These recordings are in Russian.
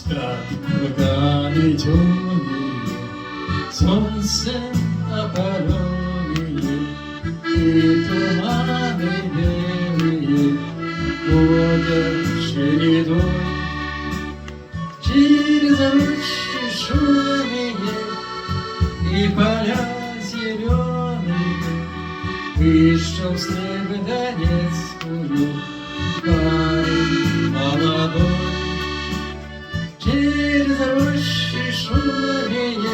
Спят курганы темные, солнцем опаленные, и туманы белые ходят чередой. Через рощи шумные и поля зеленые вышел снег Донецкую парень молодой. Через рощи шумные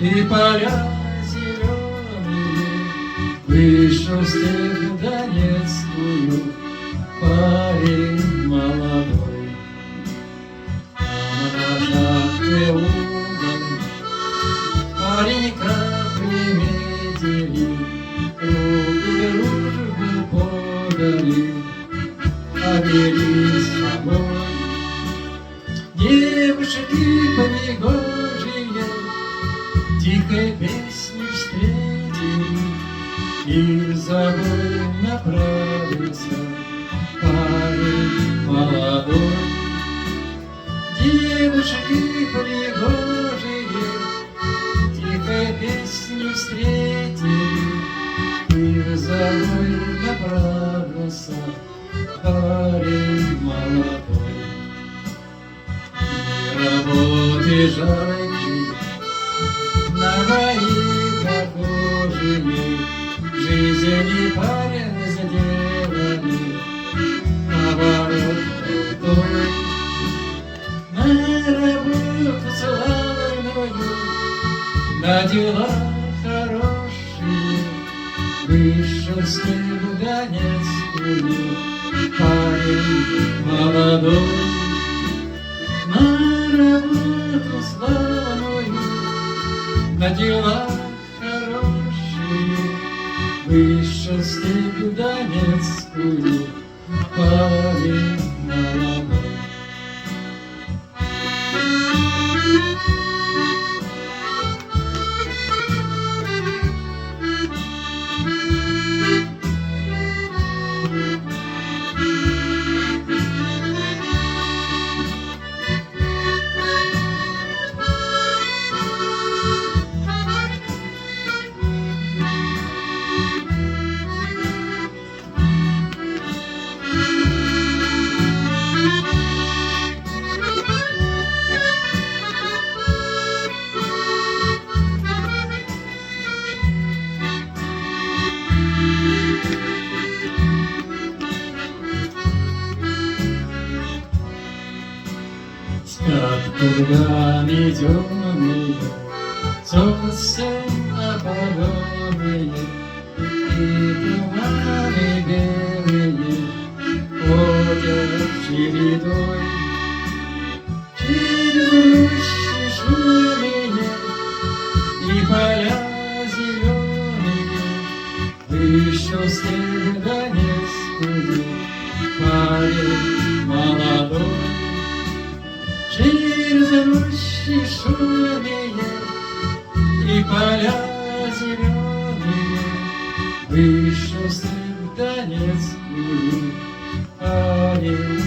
и поля зеленые вышел снег Донецкую парень молодой. На шахте уголь парень крапли медели руку дружбу подали, обели с собой. Девушки понегожие тихой песней встретили, и за бой направился парень молодой. Девушки понегожие тихой песней встретили, и за бой направился парень молодой. Работы жаркие на моих похожими, жизни парень заделали наоборот крутой. На работу славную, на дела хорошие вышел снег Донецкую парень молодой. На работу славную, на дела хорошие вышел снег Донецкую парень молодой. Спят курганы темные, солнцем опаленные, и туманы белые ходят чередой. Через рощи шумные и поля зеленые вышел снег Донецкую парень молодой. Через рощи шумные и поля зеленые вышел снег Донецкую парень